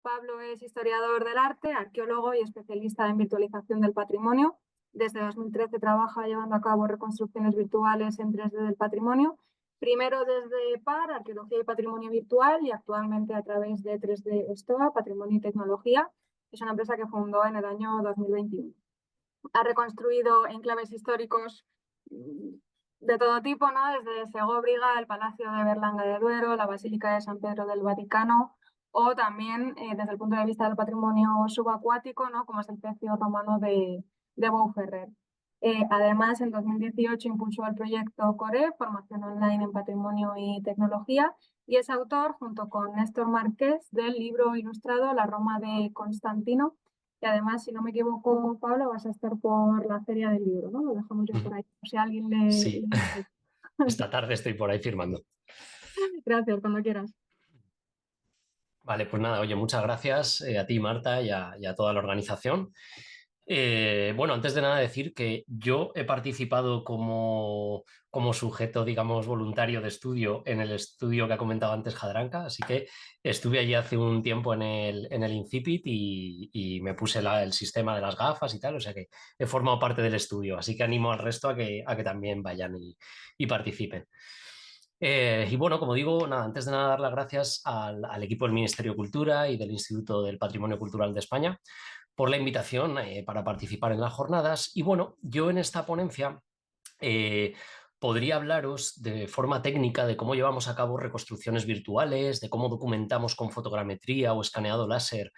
Pablo es historiador del arte, arqueólogo y especialista en virtualización del patrimonio. Desde 2013 trabaja llevando a cabo reconstrucciones virtuales en 3D del patrimonio, primero desde PAR, Arqueología y Patrimonio Virtual, y actualmente a través de 3D STOA, Patrimonio y Tecnología. Es una empresa que fundó en el año 2021. Ha reconstruido enclaves históricos de todo tipo, ¿no? Desde Segóbriga, el Palacio de Berlanga de Duero, la Basílica de San Pedro del Vaticano, o también desde el punto de vista del patrimonio subacuático, ¿no? Como es el Pecio Romano de Bouferrer. Además, en 2018 impulsó el proyecto CORE, Formación Online en Patrimonio y Tecnología, y es autor, junto con Néstor Márquez, del libro ilustrado La Roma de Constantino. Y además, si no me equivoco, Pablo, vas a estar por la Feria del Libro, ¿no? Lo dejamos ya por ahí, por si a alguien le Sí, interesa. esta tarde estoy por ahí firmando. Gracias, cuando quieras. Vale, pues nada, oye, muchas gracias a ti, Marta, y a toda la organización. Bueno, antes de nada decir que yo he participado como sujeto, digamos, voluntario de estudio en el estudio que ha comentado antes Jadranka, así que estuve allí hace un tiempo en el Incipit y me puse el sistema de las gafas y tal, o sea que he formado parte del estudio, así que animo al resto a que también vayan y participen. Y bueno, como digo, nada, antes de nada dar las gracias al equipo del Ministerio de Cultura y del Instituto del Patrimonio Cultural de España por la invitación para participar en las jornadas. Y bueno, yo en esta ponencia eh, podría hablaros de forma técnica de cómo llevamos a cabo reconstrucciones virtuales, de cómo documentamos con fotogrametría o escaneado láser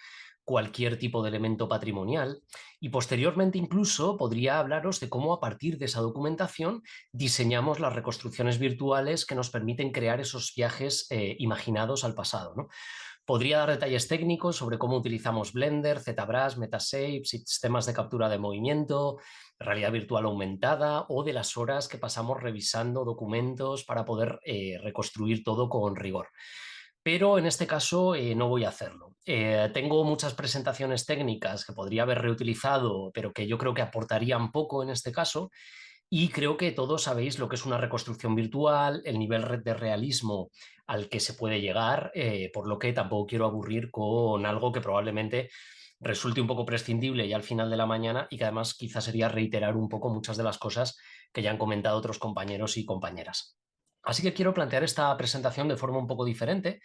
cualquier tipo de elemento patrimonial y posteriormente incluso podría hablaros de cómo a partir de esa documentación diseñamos las reconstrucciones virtuales que nos permiten crear esos viajes imaginados al pasado, ¿no? Podría dar detalles técnicos sobre cómo utilizamos Blender, ZBrush, Metashape, sistemas de captura de movimiento, realidad virtual aumentada o de las horas que pasamos revisando documentos para poder reconstruir todo con rigor. Pero en este caso no voy a hacerlo. Tengo muchas presentaciones técnicas que podría haber reutilizado, pero que yo creo que aportarían poco en este caso. Y creo que todos sabéis lo que es una reconstrucción virtual, el nivel de realismo al que se puede llegar, por lo que tampoco quiero aburrir con algo que probablemente resulte un poco prescindible ya al final de la mañana y que además quizás sería reiterar un poco muchas de las cosas que ya han comentado otros compañeros y compañeras. Así que quiero plantear esta presentación de forma un poco diferente,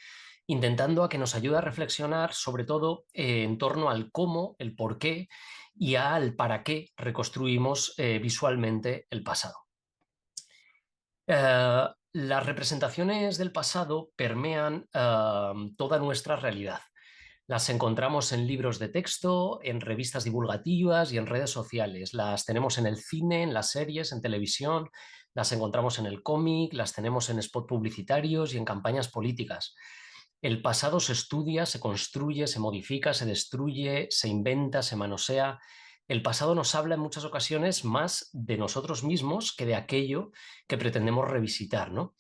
intentando a que nos ayude a reflexionar sobre todo en torno al cómo, el por qué y al para qué reconstruimos visualmente el pasado. Las representaciones del pasado permean toda nuestra realidad. Las encontramos en libros de texto, en revistas divulgativas y en redes sociales. Las tenemos en el cine, en las series, en televisión, las encontramos en el cómic, las tenemos en spots publicitarios y en campañas políticas. El pasado se estudia, se construye, se modifica, se destruye, se inventa, se manosea. El pasado nos habla en muchas ocasiones más de nosotros mismos que de aquello que pretendemos revisitar, ¿no?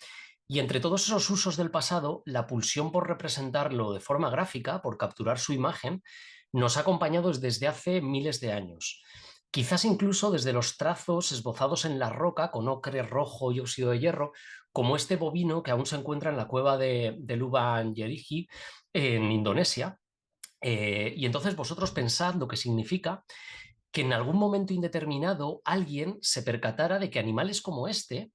Y entre todos esos usos del pasado, la pulsión por representarlo de forma gráfica, por capturar su imagen, nos ha acompañado desde hace miles de años. Quizás incluso desde los trazos esbozados en la roca con ocre rojo y óxido de hierro, como este bovino que aún se encuentra en la cueva de Lubang Yerigi en Indonesia. Y entonces vosotros pensad lo que significa que en algún momento indeterminado alguien se percatara de que animales como este,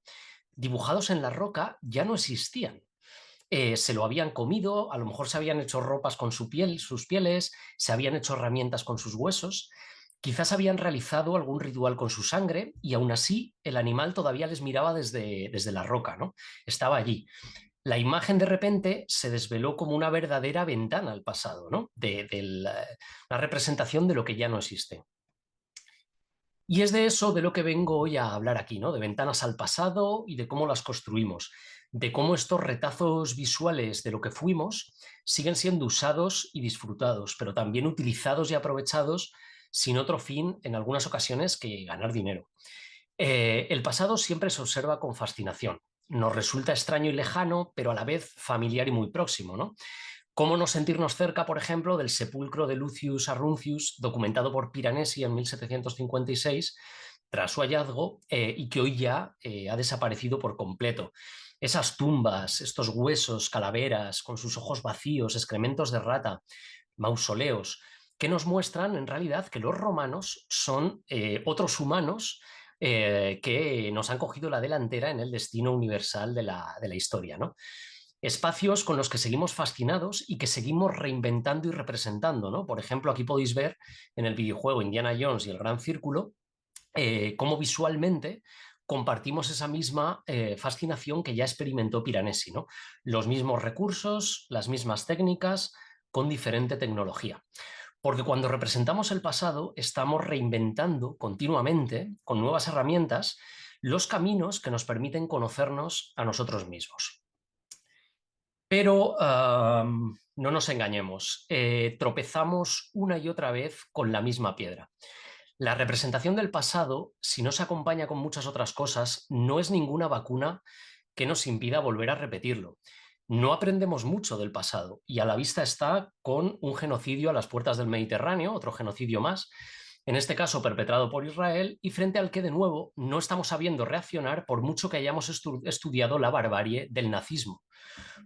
dibujados en la roca, ya no existían. Se lo habían comido, a lo mejor se habían hecho ropas con su piel, sus pieles, se habían hecho herramientas con sus huesos, quizás habían realizado algún ritual con su sangre y aún así el animal todavía les miraba desde la roca, ¿no? Estaba allí. La imagen de repente se desveló como una verdadera ventana al pasado, ¿no? La representación de lo que ya no existe. Y es de eso de lo que vengo hoy a hablar aquí, ¿no? De ventanas al pasado y de cómo las construimos, de cómo estos retazos visuales de lo que fuimos siguen siendo usados y disfrutados, pero también utilizados y aprovechados sin otro fin en algunas ocasiones que ganar dinero. El pasado siempre se observa con fascinación. Nos resulta extraño y lejano, pero a la vez familiar y muy próximo, ¿no? ¿Cómo no sentirnos cerca, por ejemplo, del sepulcro de Lucius Arruncius, documentado por Piranesi en 1756, tras su hallazgo, y que hoy ya ha desaparecido por completo? Esas tumbas, estos huesos, calaveras, con sus ojos vacíos, excrementos de rata, mausoleos, que nos muestran en realidad que los romanos son otros humanos que nos han cogido la delantera en el destino universal de la historia, ¿no? Espacios con los que seguimos fascinados y que seguimos reinventando y representando, ¿no? Por ejemplo, aquí podéis ver en el videojuego Indiana Jones y el Gran Círculo cómo visualmente compartimos esa misma fascinación que ya experimentó Piranesi, ¿no? Los mismos recursos, las mismas técnicas, con diferente tecnología. Porque cuando representamos el pasado, estamos reinventando continuamente, con nuevas herramientas, los caminos que nos permiten conocernos a nosotros mismos. Pero no nos engañemos, tropezamos una y otra vez con la misma piedra. La representación del pasado, si no se acompaña con muchas otras cosas, no es ninguna vacuna que nos impida volver a repetirlo. No aprendemos mucho del pasado y a la vista está con un genocidio a las puertas del Mediterráneo, otro genocidio más, en este caso perpetrado por Israel, y frente al que de nuevo no estamos sabiendo reaccionar por mucho que hayamos estudiado la barbarie del nazismo,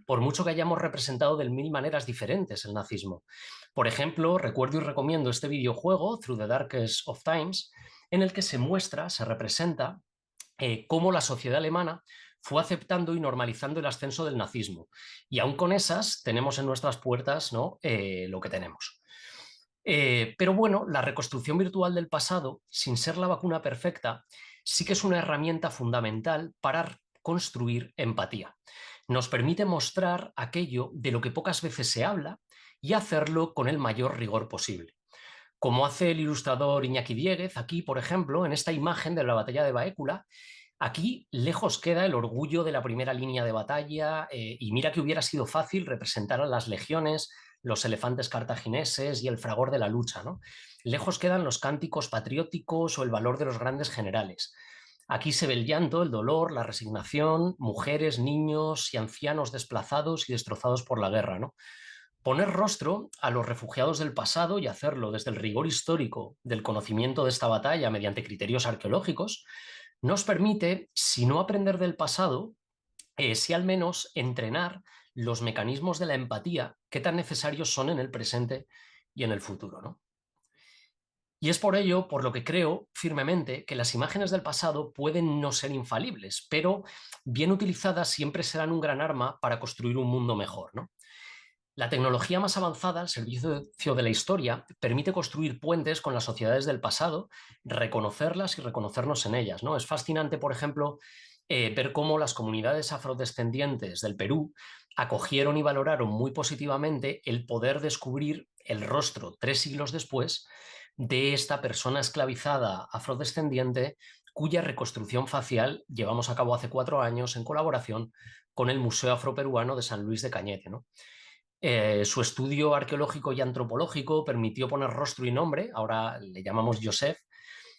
por mucho que hayamos representado de mil maneras diferentes el nazismo. Por ejemplo, recuerdo y recomiendo este videojuego, Through the Darkest of Times, en el que se muestra, se representa cómo la sociedad alemana fue aceptando y normalizando el ascenso del nazismo. Y aún con esas tenemos en nuestras puertas, ¿no? Lo que tenemos. Pero bueno, la reconstrucción virtual del pasado, sin ser la vacuna perfecta, sí que es una herramienta fundamental para construir empatía. Nos permite mostrar aquello de lo que pocas veces se habla y hacerlo con el mayor rigor posible. Como hace el ilustrador Iñaki Diéguez aquí, por ejemplo, en esta imagen de la batalla de Baécula. Aquí lejos queda el orgullo de la primera línea de batalla y mira que hubiera sido fácil representar a las legiones, los elefantes cartagineses y el fragor de la lucha, ¿no? Lejos quedan los cánticos patrióticos o el valor de los grandes generales. Aquí se ve el llanto, el dolor, la resignación, mujeres, niños y ancianos desplazados y destrozados por la guerra, ¿no? Poner rostro a los refugiados del pasado y hacerlo desde el rigor histórico del conocimiento de esta batalla mediante criterios arqueológicos nos permite, si no aprender del pasado, sí al menos entrenar los mecanismos de la empatía que tan necesarios son en el presente y en el futuro, ¿no? Y es por ello por lo que creo firmemente que las imágenes del pasado pueden no ser infalibles, pero bien utilizadas siempre serán un gran arma para construir un mundo mejor, ¿no? La tecnología más avanzada al servicio de la historia permite construir puentes con las sociedades del pasado, reconocerlas y reconocernos en ellas, ¿no? Es fascinante, por ejemplo, ver cómo las comunidades afrodescendientes del Perú acogieron y valoraron muy positivamente el poder descubrir el rostro 3 siglos después de esta persona esclavizada afrodescendiente cuya reconstrucción facial llevamos a cabo hace 4 años en colaboración con el Museo Afroperuano de San Luis de Cañete, ¿no? Su estudio arqueológico y antropológico permitió poner rostro y nombre, ahora le llamamos Joseph,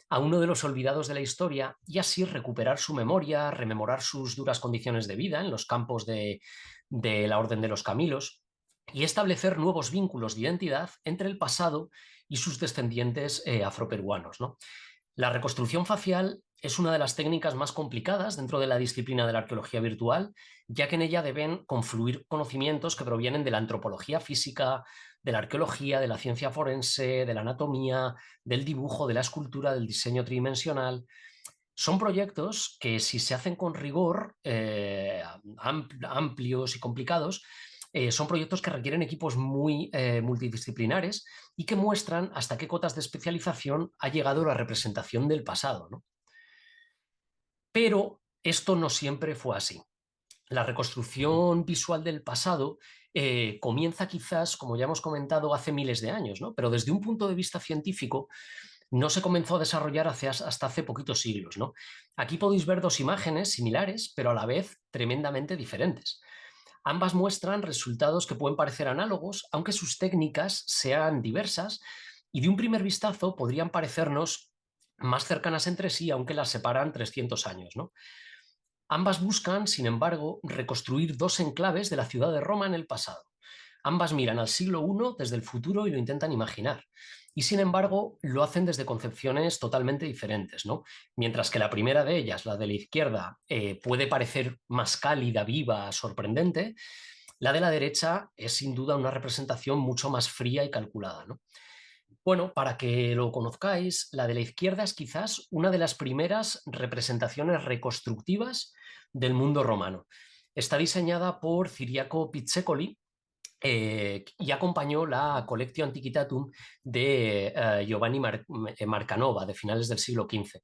a uno de los olvidados de la historia y así recuperar su memoria, rememorar sus duras condiciones de vida en los campos de la Orden de los Camilos y establecer nuevos vínculos de identidad entre el pasado y sus descendientes afroperuanos, ¿no? La reconstrucción facial es una de las técnicas más complicadas dentro de la disciplina de la arqueología virtual, ya que en ella deben confluir conocimientos que provienen de la antropología física, de la arqueología, de la ciencia forense, de la anatomía, del dibujo, de la escultura, del diseño tridimensional. Son proyectos que, si se hacen con rigor, amplios y complicados, son proyectos que requieren equipos muy multidisciplinares y que muestran hasta qué cotas de especialización ha llegado la representación del pasado, ¿no? Pero esto no siempre fue así. La reconstrucción visual del pasado comienza quizás, como ya hemos comentado, hace miles de años, ¿no? Pero desde un punto de vista científico no se comenzó a desarrollar hasta hace poquitos siglos, ¿no? Aquí podéis ver dos imágenes similares, pero a la vez tremendamente diferentes. Ambas muestran resultados que pueden parecer análogos, aunque sus técnicas sean diversas y de un primer vistazo podrían parecernos más cercanas entre sí, aunque las separan 300 años, ¿no? Ambas buscan, sin embargo, reconstruir dos enclaves de la ciudad de Roma en el pasado. Ambas miran al siglo I desde el futuro y lo intentan imaginar. Y sin embargo, lo hacen desde concepciones totalmente diferentes, ¿no? Mientras que la primera de ellas, la de la izquierda, puede parecer más cálida, viva, sorprendente, La de la derecha es sin duda una representación mucho más fría y calculada, ¿no? Bueno, para que lo conozcáis, la de la izquierda es quizás una de las primeras representaciones reconstructivas del mundo romano. Está diseñada por Ciriaco Pizzecoli y acompañó la Collectio Antiquitatum de Giovanni Marcanova, de finales del siglo XV,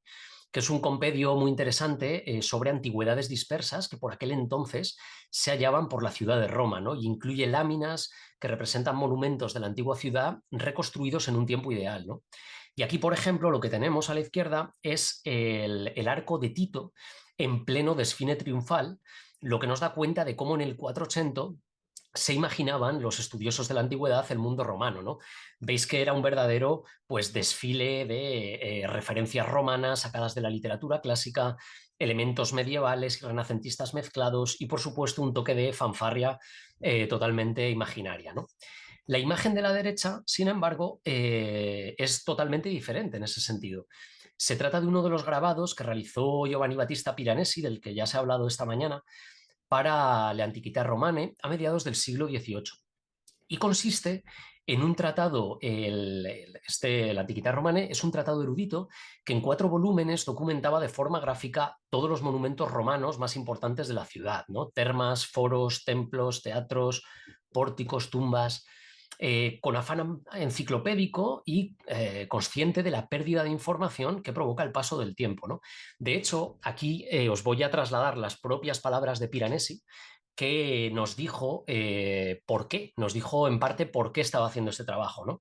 que es un compendio muy interesante sobre antigüedades dispersas que por aquel entonces se hallaban por la ciudad de Roma, ¿no? Y incluye láminas que representan monumentos de la antigua ciudad reconstruidos en un tiempo ideal, ¿no? Y aquí, por ejemplo, lo que tenemos a la izquierda es el arco de Tito en pleno desfile triunfal, lo que nos da cuenta de cómo en el 480 se imaginaban los estudiosos de la antigüedad el mundo romano, ¿no? Veis que era un verdadero pues, desfile de referencias romanas sacadas de la literatura clásica, elementos medievales y renacentistas mezclados y, por supuesto, un toque de fanfarria totalmente imaginaria, ¿no? La imagen de la derecha, sin embargo, es totalmente diferente en ese sentido. Se trata de uno de los grabados que realizó Giovanni Battista Piranesi, del que ya se ha hablado esta mañana, para la Antiquità Romane a mediados del siglo XVIII. Y consiste en un tratado, la Antiquità Romane es un tratado erudito que en 4 volúmenes documentaba de forma gráfica todos los monumentos romanos más importantes de la ciudad, ¿no? Termas, foros, templos, teatros, pórticos, tumbas, con afán enciclopédico y consciente de la pérdida de información que provoca el paso del tiempo, ¿no? De hecho, aquí os voy a trasladar las propias palabras de Piranesi, que nos dijo por qué, nos dijo en parte por qué estaba haciendo este trabajo, ¿no?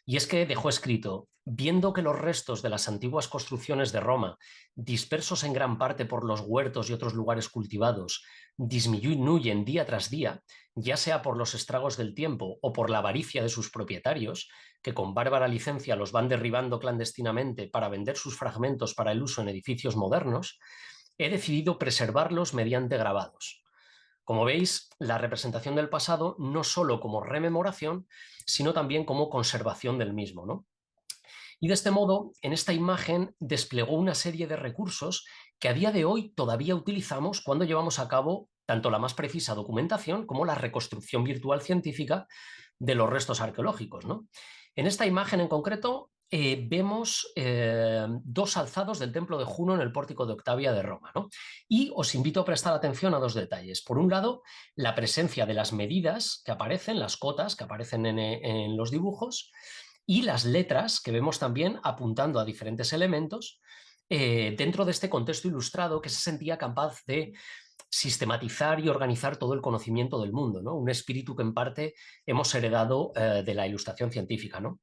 Y es que dejó escrito, viendo que los restos de las antiguas construcciones de Roma, dispersos en gran parte por los huertos y otros lugares cultivados, disminuyen día tras día, ya sea por los estragos del tiempo o por la avaricia de sus propietarios, que con bárbara licencia los van derribando clandestinamente para vender sus fragmentos para el uso en edificios modernos, he decidido preservarlos mediante grabados. Como veis, la representación del pasado no solo como rememoración, sino también como conservación del mismo, ¿no? Y de este modo, en esta imagen desplegó una serie de recursos que a día de hoy todavía utilizamos cuando llevamos a cabo tanto la más precisa documentación como la reconstrucción virtual científica de los restos arqueológicos, ¿no? En esta imagen en concreto vemos 2 alzados del templo de Juno en el pórtico de Octavia de Roma, ¿no? Y os invito a prestar atención a 2 detalles. Por un lado, la presencia de las medidas que aparecen, las cotas que aparecen en los dibujos, y las letras que vemos también apuntando a diferentes elementos dentro de este contexto ilustrado que se sentía capaz de sistematizar y organizar todo el conocimiento del mundo, ¿no? Un espíritu que en parte hemos heredado de la ilustración científica, ¿no?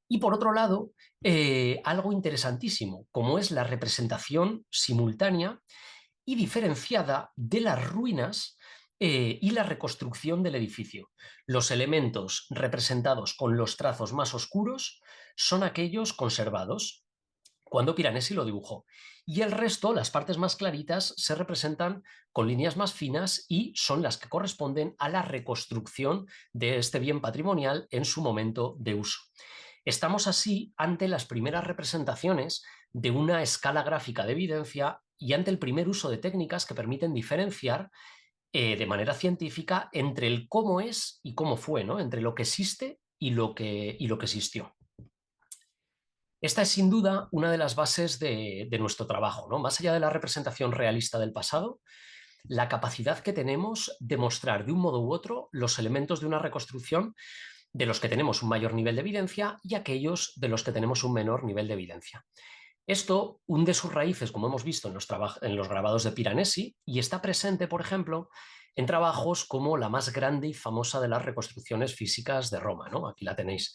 Y por otro lado, algo interesantísimo, como es la representación simultánea y diferenciada de las ruinas y la reconstrucción del edificio. Los elementos representados con los trazos más oscuros son aquellos conservados cuando Piranesi lo dibujó. Y el resto, las partes más claritas, se representan con líneas más finas y son las que corresponden a la reconstrucción de este bien patrimonial en su momento de uso. Estamos así ante las primeras representaciones de una escala gráfica de evidencia y ante el primer uso de técnicas que permiten diferenciar de manera científica entre el cómo es y cómo fue, ¿no? Entre lo que existe y lo que existió. Esta es sin duda una de las bases de nuestro trabajo, ¿no? Más allá de la representación realista del pasado, la capacidad que tenemos de mostrar de un modo u otro los elementos de una reconstrucción de los que tenemos un mayor nivel de evidencia y aquellos de los que tenemos un menor nivel de evidencia. Esto hunde sus raíces, como hemos visto en los grabados de Piranesi, y está presente, por ejemplo, en trabajos como la más grande y famosa de las reconstrucciones físicas de Roma, ¿no? Aquí la tenéis.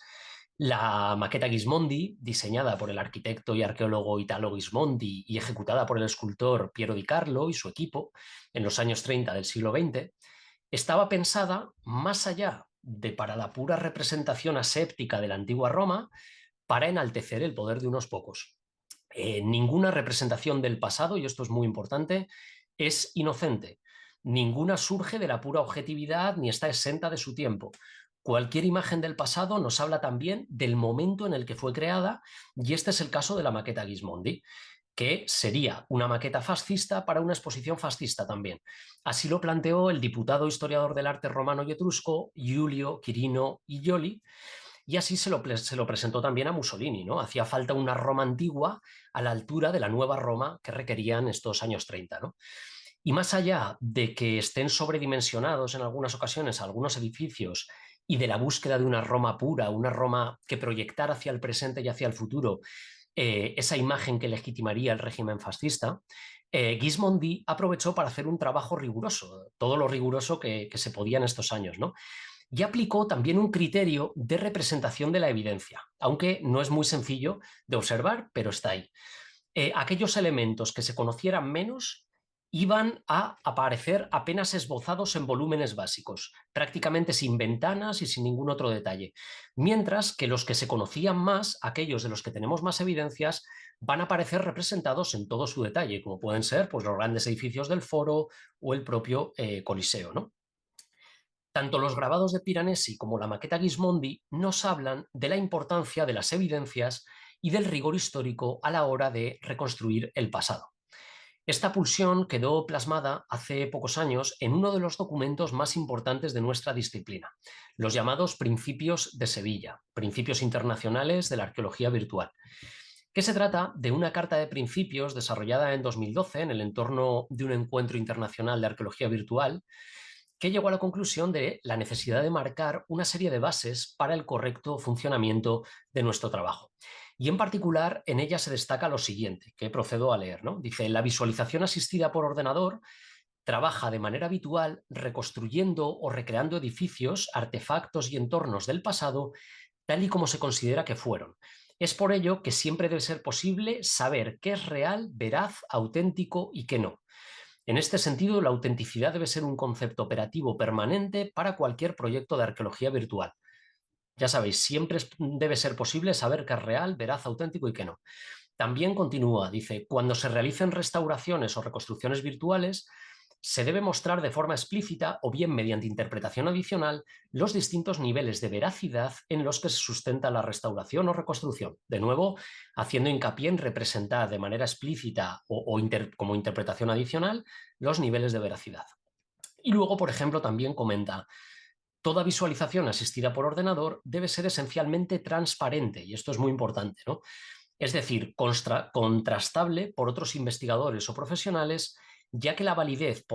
La maqueta Gismondi, diseñada por el arquitecto y arqueólogo Italo Gismondi y ejecutada por el escultor Piero di Carlo y su equipo en los años 30 del siglo XX, estaba pensada más allá de para la pura representación aséptica de la antigua Roma, para enaltecer el poder de unos pocos. Ninguna representación del pasado, y esto es muy importante, es inocente. Ninguna surge de la pura objetividad ni está exenta de su tiempo. Cualquier imagen del pasado nos habla también del momento en el que fue creada, y este es el caso de la maqueta Gismondi. que sería una maqueta fascista para una exposición fascista también. Así lo planteó el diputado historiador del arte romano y etrusco Giulio Quirino Igioli, y así se lo presentó también a Mussolini, ¿no? Hacía falta una Roma antigua a la altura de la nueva Roma que requerían estos años 30, ¿no? Y más allá de que estén sobredimensionados en algunas ocasiones algunos edificios y de la búsqueda de una Roma pura, una Roma que proyectara hacia el presente y hacia el futuro esa imagen que legitimaría el régimen fascista, Gismondi aprovechó para hacer un trabajo riguroso, todo lo riguroso que se podía en estos años, ¿no? Y aplicó también un criterio de representación de la evidencia, aunque no es muy sencillo de observar, pero está ahí. Aquellos elementos que se conocieran menos iban a aparecer apenas esbozados en volúmenes básicos, prácticamente sin ventanas y sin ningún otro detalle, mientras que los que se conocían más, aquellos de los que tenemos más evidencias, van a aparecer representados en todo su detalle, como pueden ser pues, los grandes edificios del Foro o el propio Coliseo, ¿no? Tanto los grabados de Piranesi como la maqueta Gismondi nos hablan de la importancia de las evidencias y del rigor histórico a la hora de reconstruir el pasado. Esta pulsión quedó plasmada hace pocos años en uno de los documentos más importantes de nuestra disciplina, los llamados Principios de Sevilla, Principios Internacionales de la Arqueología Virtual, que se trata de una carta de principios desarrollada en 2012 en el entorno de un encuentro internacional de arqueología virtual, que llegó a la conclusión de la necesidad de marcar una serie de bases para el correcto funcionamiento de nuestro trabajo. Y en particular, en ella se destaca lo siguiente, que procedo a leer, ¿no? Dice, la visualización asistida por ordenador trabaja de manera habitual reconstruyendo o recreando edificios, artefactos y entornos del pasado tal y como se considera que fueron. Es por ello que siempre debe ser posible saber qué es real, veraz, auténtico y qué no. En este sentido, la autenticidad debe ser un concepto operativo permanente para cualquier proyecto de arqueología virtual. Ya sabéis, siempre debe ser posible saber qué es real, veraz, auténtico y qué no. También continúa, dice, cuando se realicen restauraciones o reconstrucciones virtuales, se debe mostrar de forma explícita o bien mediante interpretación adicional los distintos niveles de veracidad en los que se sustenta la restauración o reconstrucción. De nuevo, haciendo hincapié en representar de manera explícita como interpretación adicional los niveles de veracidad. Y luego, por ejemplo, también comenta, toda visualización asistida por ordenador debe ser esencialmente transparente, y esto es muy importante, ¿no? Es decir, contrastable por otros investigadores o profesionales, ya que la validez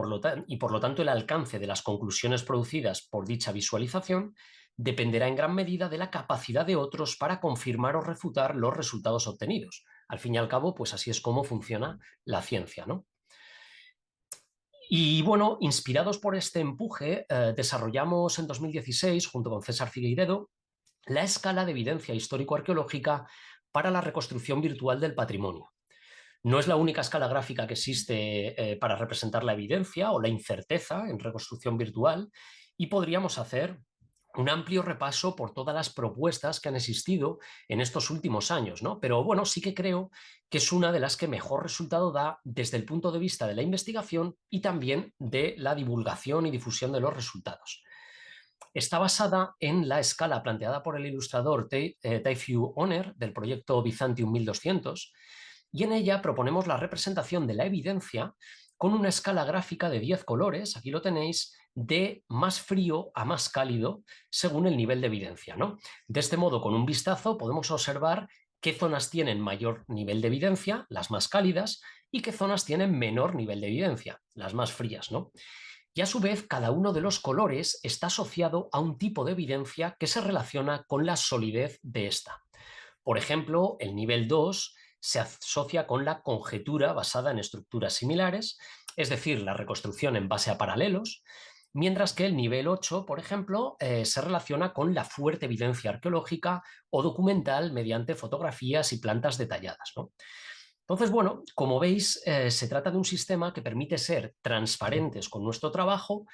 y por lo tanto el alcance de las conclusiones producidas por dicha visualización dependerá en gran medida de la capacidad de otros para confirmar o refutar los resultados obtenidos. Al fin y al cabo, pues así es como funciona la ciencia, ¿no? Y bueno, inspirados por este empuje, desarrollamos en 2016, junto con César Figueiredo, la escala de evidencia histórico-arqueológica para la reconstrucción virtual del patrimonio. No es la única escala gráfica que existe para representar la evidencia o la incerteza en reconstrucción virtual, y podríamos hacer un amplio repaso por todas las propuestas que han existido en estos últimos años, ¿no? Pero bueno, sí que creo que es una de las que mejor resultado da desde el punto de vista de la investigación y también de la divulgación y difusión de los resultados. Está basada en la escala planteada por el ilustrador Teifiu Oner del proyecto Byzantium 1200, y en ella proponemos la representación de la evidencia con una escala gráfica de 10 colores, aquí lo tenéis, de más frío a más cálido según el nivel de evidencia, ¿no? De este modo, con un vistazo podemos observar qué zonas tienen mayor nivel de evidencia, las más cálidas, y qué zonas tienen menor nivel de evidencia, las más frías, ¿no? Y a su vez, cada uno de los colores está asociado a un tipo de evidencia que se relaciona con la solidez de esta. Por ejemplo, el nivel 2 se asocia con la conjetura basada en estructuras similares, es decir, la reconstrucción en base a paralelos, mientras que el nivel 8, por ejemplo, se relaciona con la fuerte evidencia arqueológica o documental mediante fotografías y plantas detalladas, ¿no? Entonces, bueno, como veis, se trata de un sistema que permite ser transparentes con nuestro trabajo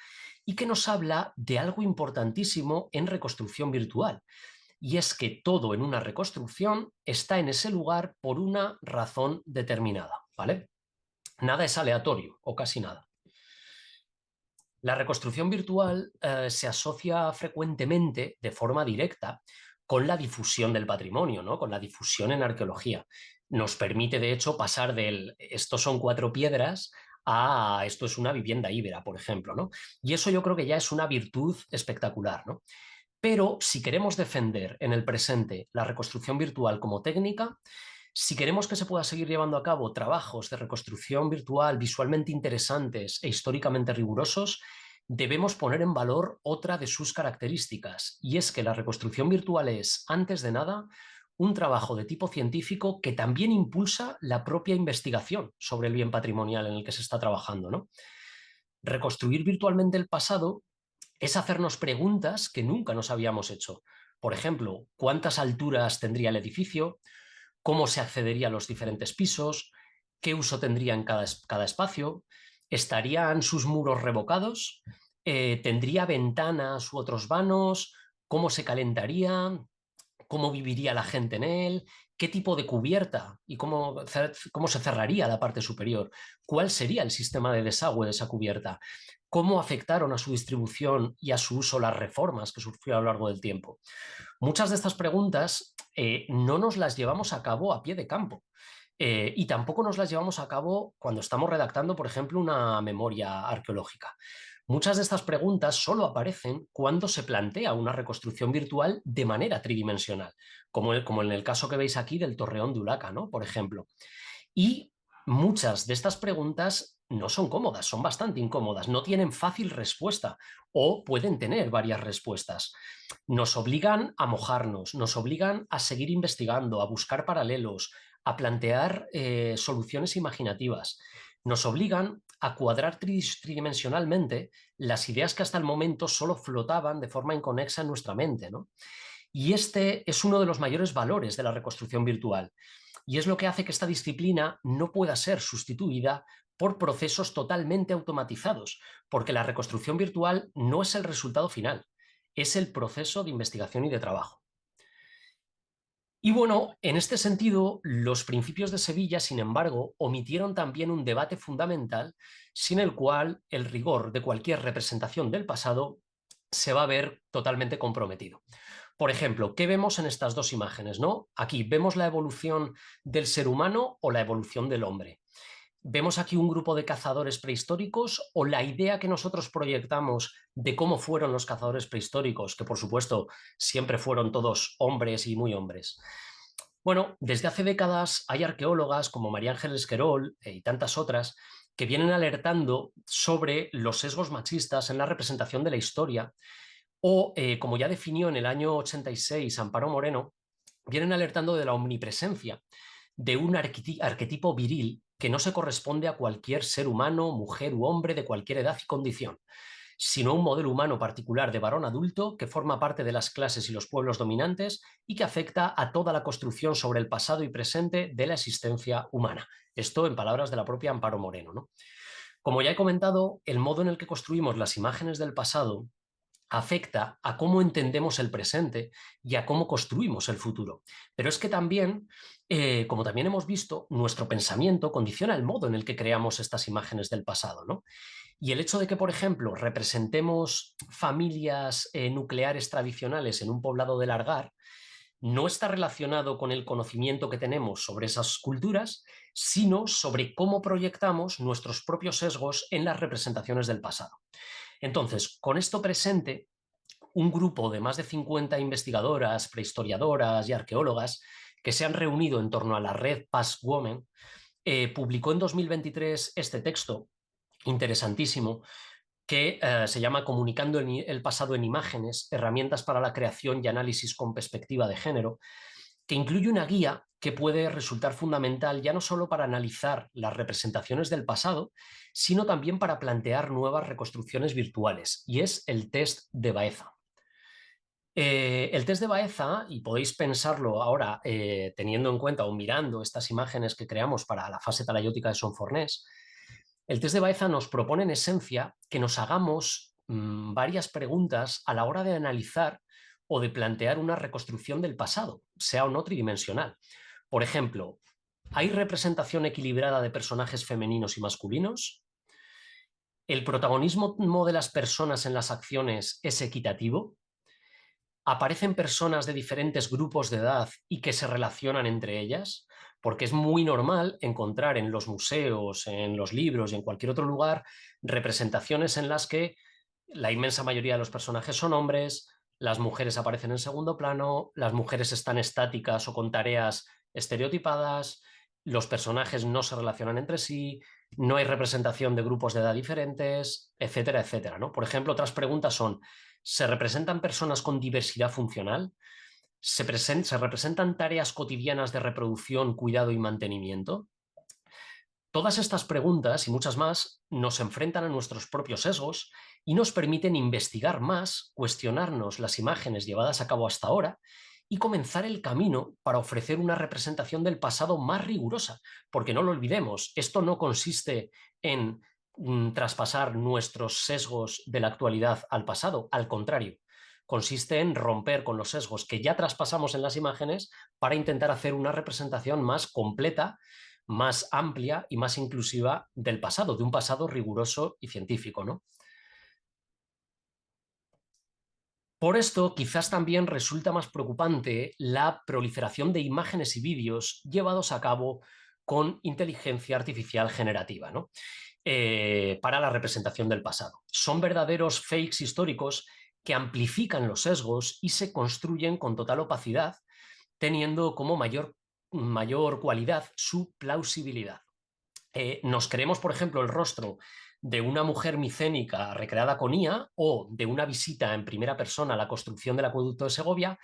y que nos habla de algo importantísimo en reconstrucción virtual. Y es que todo en una reconstrucción está en ese lugar por una razón determinada, ¿vale? Nada es aleatorio, o casi nada. La reconstrucción virtual se asocia frecuentemente, de forma directa, con la difusión del patrimonio, ¿no? Con la difusión en arqueología. Nos permite, de hecho, pasar del estos son 4 piedras a esto es una vivienda híbrida, por ejemplo, ¿no? Y eso yo creo que ya es una virtud espectacular, ¿no? Pero si queremos defender en el presente la reconstrucción virtual como técnica, si queremos que se pueda seguir llevando a cabo trabajos de reconstrucción virtual visualmente interesantes e históricamente rigurosos, debemos poner en valor otra de sus características, y es que la reconstrucción virtual es, antes de nada, un trabajo de tipo científico que también impulsa la propia investigación sobre el bien patrimonial en el que se está trabajando, ¿no? Reconstruir virtualmente el pasado es hacernos preguntas que nunca nos habíamos hecho. Por ejemplo, ¿cuántas alturas tendría el edificio? ¿Cómo se accedería a los diferentes pisos? ¿Qué uso tendría en cada espacio? ¿Estarían sus muros revocados? ¿Tendría ventanas u otros vanos? ¿Cómo se calentaría? ¿Cómo viviría la gente en él? ¿Qué tipo de cubierta y cómo se cerraría la parte superior? ¿Cuál sería el sistema de desagüe de esa cubierta? ¿Cómo afectaron a su distribución y a su uso las reformas que sufrió a lo largo del tiempo? Muchas de estas preguntas no nos las llevamos a cabo a pie de campo. Y tampoco nos las llevamos a cabo cuando estamos redactando, por ejemplo, una memoria arqueológica. Muchas de estas preguntas solo aparecen cuando se plantea una reconstrucción virtual de manera tridimensional, como en el caso que veis aquí del Torreón de Ulaca, ¿no? Por ejemplo. Y muchas de estas preguntas no son cómodas, son bastante incómodas, no tienen fácil respuesta o pueden tener varias respuestas. Nos obligan a mojarnos, nos obligan a seguir investigando, a buscar paralelos, a plantear soluciones imaginativas. Nos obligan a cuadrar tridimensionalmente las ideas que hasta el momento solo flotaban de forma inconexa en nuestra mente, ¿no? Y este es uno de los mayores valores de la reconstrucción virtual. Y es lo que hace que esta disciplina no pueda ser sustituida por procesos totalmente automatizados, porque la reconstrucción virtual no es el resultado final, es el proceso de investigación y de trabajo. Y bueno, en este sentido, los principios de Sevilla, sin embargo, omitieron también un debate fundamental sin el cual el rigor de cualquier representación del pasado se va a ver totalmente comprometido. Por ejemplo, ¿qué vemos en estas dos imágenes, no? Aquí vemos la evolución del ser humano o la evolución del hombre. ¿Vemos aquí un grupo de cazadores prehistóricos o la idea que nosotros proyectamos de cómo fueron los cazadores prehistóricos, que por supuesto siempre fueron todos hombres y muy hombres? Bueno, desde hace décadas hay arqueólogas como María Ángeles Querol y tantas otras que vienen alertando sobre los sesgos machistas en la representación de la historia o, como ya definió en el año 86 Amparo Moreno, vienen alertando de la omnipresencia de un arquetipo viril que no se corresponde a cualquier ser humano, mujer u hombre de cualquier edad y condición, sino un modelo humano particular de varón adulto que forma parte de las clases y los pueblos dominantes y que afecta a toda la construcción sobre el pasado y presente de la existencia humana. Esto en palabras de la propia Amparo Moreno, ¿no? Como ya he comentado, el modo en el que construimos las imágenes del pasado afecta a cómo entendemos el presente y a cómo construimos el futuro. Pero es que también, como también hemos visto, nuestro pensamiento condiciona el modo en el que creamos estas imágenes del pasado, ¿no? Y el hecho de que, por ejemplo, representemos familias nucleares tradicionales en un poblado del Argar no está relacionado con el conocimiento que tenemos sobre esas culturas, sino sobre cómo proyectamos nuestros propios sesgos en las representaciones del pasado. Entonces, con esto presente, un grupo de más de 50 investigadoras, prehistoriadoras y arqueólogas que se han reunido en torno a la red Past Women, publicó en 2023 este texto interesantísimo que se llama Comunicando el pasado en imágenes, herramientas para la creación y análisis con perspectiva de género, que incluye una guía que puede resultar fundamental ya no solo para analizar las representaciones del pasado, sino también para plantear nuevas reconstrucciones virtuales, y es el test de Baeza. El test de Baeza, y podéis pensarlo ahora teniendo en cuenta o mirando estas imágenes que creamos para la fase talayótica de Son Fornés, el test de Baeza nos propone en esencia que nos hagamos varias preguntas a la hora de analizar o de plantear una reconstrucción del pasado, sea o no tridimensional. Por ejemplo, ¿hay representación equilibrada de personajes femeninos y masculinos? ¿El protagonismo de las personas en las acciones es equitativo? ¿Aparecen personas de diferentes grupos de edad y que se relacionan entre ellas? porque es muy normal encontrar en los museos, en los libros y en cualquier otro lugar representaciones en las que la inmensa mayoría de los personajes son hombres, las mujeres aparecen en segundo plano, las mujeres están estáticas o con tareas estereotipadas, los personajes no se relacionan entre sí, no hay representación de grupos de edad diferentes, etcétera, etcétera, ¿no? Por ejemplo, otras preguntas son, ¿se representan personas con diversidad funcional? ¿Se representan tareas cotidianas de reproducción, cuidado y mantenimiento? Todas estas preguntas y muchas más nos enfrentan a nuestros propios sesgos y nos permiten investigar más, cuestionarnos las imágenes llevadas a cabo hasta ahora y comenzar el camino para ofrecer una representación del pasado más rigurosa, porque no lo olvidemos, esto no consiste en traspasar nuestros sesgos de la actualidad al pasado, al contrario, consiste en romper con los sesgos que ya traspasamos en las imágenes para intentar hacer una representación más completa, más amplia y más inclusiva del pasado, de un pasado riguroso y científico, ¿no? Por esto, quizás también resulta más preocupante la proliferación de imágenes y vídeos llevados a cabo con inteligencia artificial generativa, ¿no? Para la representación del pasado. Son verdaderos fakes históricos que amplifican los sesgos y se construyen con total opacidad, teniendo como mayor cualidad su plausibilidad. Nos creemos, por ejemplo, el rostro de una mujer micénica recreada con IA o de una visita en primera persona a la construcción del acueducto de Segovia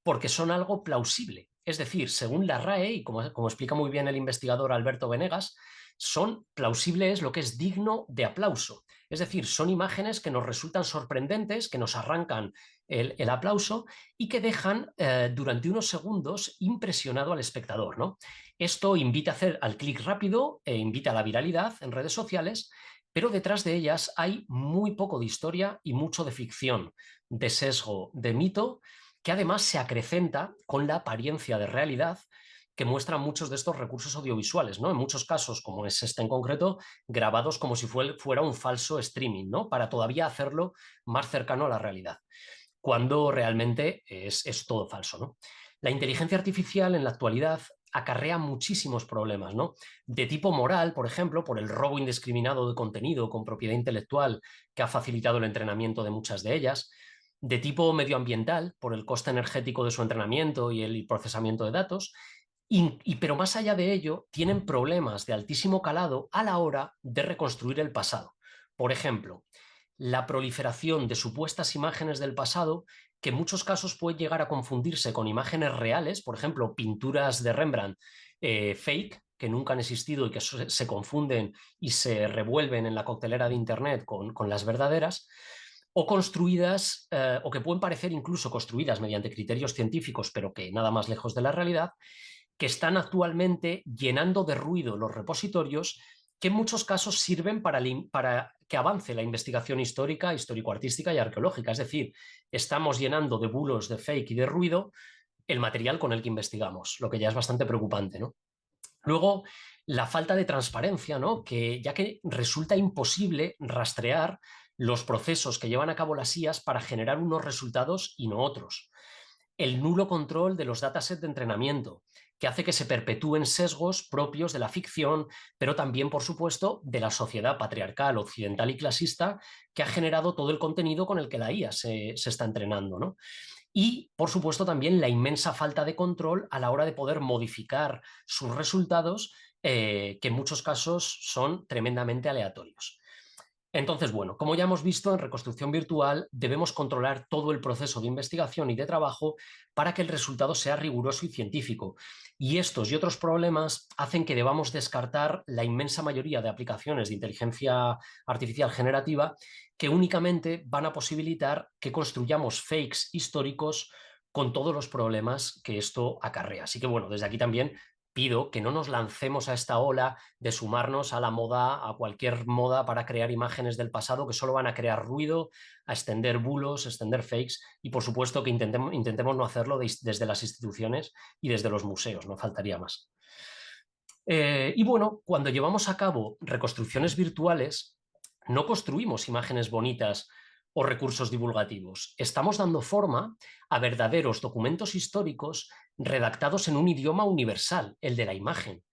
porque son algo plausible. Es decir, según la RAE, y como explica muy bien el investigador Alberto Venegas, son plausibles lo que es digno de aplauso. Es decir, son imágenes que nos resultan sorprendentes, que nos arrancan el aplauso y que dejan durante unos segundos impresionado al espectador, ¿no? Esto invita a hacer al clic rápido e invita a la viralidad en redes sociales, pero detrás de ellas hay muy poco de historia y mucho de ficción, de sesgo, de mito, que además se acrecenta con la apariencia de realidad que muestran muchos de estos recursos audiovisuales, ¿no? En muchos casos, como es este en concreto, grabados como si fuera un falso streaming, ¿no? Para todavía hacerlo más cercano a la realidad, cuando realmente es todo falso, ¿no? La inteligencia artificial en la actualidad acarrea muchísimos problemas, ¿no? De tipo moral, por ejemplo, por el robo indiscriminado de contenido con propiedad intelectual que ha facilitado el entrenamiento de muchas de ellas, de tipo medioambiental, por el coste energético de su entrenamiento y el procesamiento de datos, pero más allá de ello, tienen problemas de altísimo calado a la hora de reconstruir el pasado. Por ejemplo, la proliferación de supuestas imágenes del pasado que en muchos casos puede llegar a confundirse con imágenes reales, por ejemplo, pinturas de Rembrandt fake, que nunca han existido y que se confunden y se revuelven en la coctelera de Internet con las verdaderas, o construidas, o que pueden parecer incluso construidas mediante criterios científicos, pero que nada más lejos de la realidad, que están actualmente llenando de ruido los repositorios que en muchos casos sirven para que avance la investigación histórica, histórico-artística y arqueológica. Es decir, estamos llenando de bulos, de fake y de ruido el material con el que investigamos, lo que ya es bastante preocupante, ¿no? Luego, la falta de transparencia, ¿no? Ya que resulta imposible rastrear los procesos que llevan a cabo las IAs para generar unos resultados y no otros. El nulo control de los datasets de entrenamiento, que hace que se perpetúen sesgos propios de la ficción, pero también, por supuesto, de la sociedad patriarcal, occidental y clasista que ha generado todo el contenido con el que la IA se está entrenando, ¿no? Y, por supuesto, también la inmensa falta de control a la hora de poder modificar sus resultados, que en muchos casos son tremendamente aleatorios. Entonces, bueno, como ya hemos visto en reconstrucción virtual, debemos controlar todo el proceso de investigación y de trabajo para que el resultado sea riguroso y científico. Y estos y otros problemas hacen que debamos descartar la inmensa mayoría de aplicaciones de inteligencia artificial generativa que únicamente van a posibilitar que construyamos fakes históricos con todos los problemas que esto acarrea. Así que, bueno, desde aquí también pido que no nos lancemos a esta ola de sumarnos a la moda, a cualquier moda para crear imágenes del pasado que solo van a crear ruido, a extender bulos, extender fakes y por supuesto que intentemos no hacerlo desde las instituciones y desde los museos, no faltaría más. Y bueno, cuando llevamos a cabo reconstrucciones virtuales, no construimos imágenes bonitas o recursos divulgativos. Estamos dando forma a verdaderos documentos históricos redactados en un idioma universal, el de la imagen.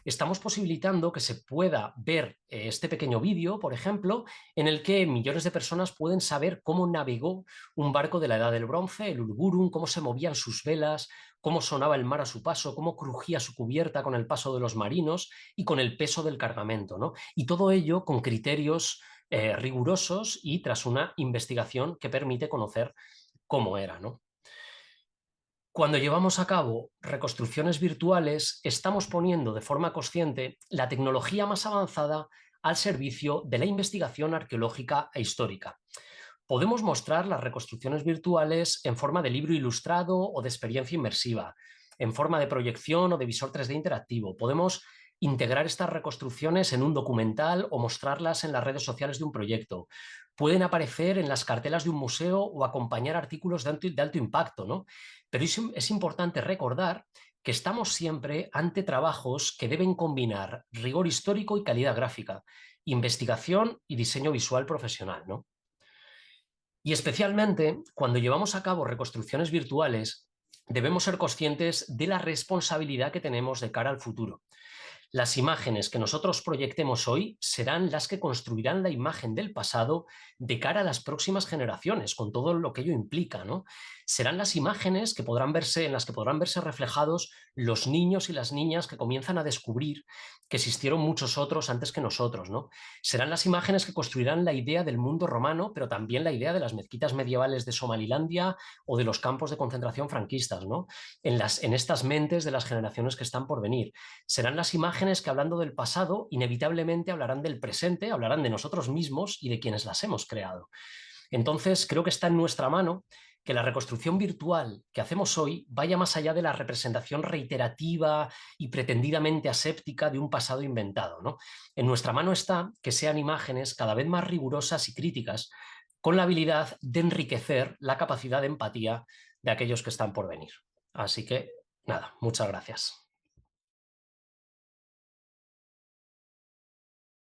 Estamos posibilitando que se pueda ver este pequeño vídeo, por ejemplo, en el que millones de personas pueden saber cómo navegó un barco de la Edad del Bronce, el Ulgurum, cómo se movían sus velas, cómo sonaba el mar a su paso, cómo crujía su cubierta con el paso de los marinos y con el peso del cargamento, ¿no? Y todo ello con criterios rigurosos y tras una investigación que permite conocer cómo era, ¿no? Cuando llevamos a cabo reconstrucciones virtuales, estamos poniendo de forma consciente la tecnología más avanzada al servicio de la investigación arqueológica e histórica. Podemos mostrar las reconstrucciones virtuales en forma de libro ilustrado o de experiencia inmersiva, en forma de proyección o de visor 3D interactivo. Podemos integrar estas reconstrucciones en un documental o mostrarlas en las redes sociales de un proyecto. Pueden aparecer en las cartelas de un museo o acompañar artículos de alto impacto, ¿no? Pero es importante recordar que estamos siempre ante trabajos que deben combinar rigor histórico y calidad gráfica, investigación y diseño visual profesional, ¿no? Y especialmente cuando llevamos a cabo reconstrucciones virtuales, debemos ser conscientes de la responsabilidad que tenemos de cara al futuro. Las imágenes que nosotros proyectemos hoy serán las que construirán la imagen del pasado de cara a las próximas generaciones, con todo lo que ello implica, ¿no? Serán las imágenes que podrán verse, en las que podrán verse reflejados los niños y las niñas que comienzan a descubrir que existieron muchos otros antes que nosotros, ¿no? Serán las imágenes que construirán la idea del mundo romano, pero también la idea de las mezquitas medievales de Somalilandia o de los campos de concentración franquistas, ¿no? En estas mentes de las generaciones que están por venir. Serán las imágenes que, hablando del pasado, inevitablemente hablarán del presente, hablarán de nosotros mismos y de quienes las hemos creado. Entonces, creo que está en nuestra mano que la reconstrucción virtual que hacemos hoy vaya más allá de la representación reiterativa y pretendidamente aséptica de un pasado inventado, ¿no? En nuestra mano está que sean imágenes cada vez más rigurosas y críticas, con la habilidad de enriquecer la capacidad de empatía de aquellos que están por venir. Así que, nada, muchas gracias.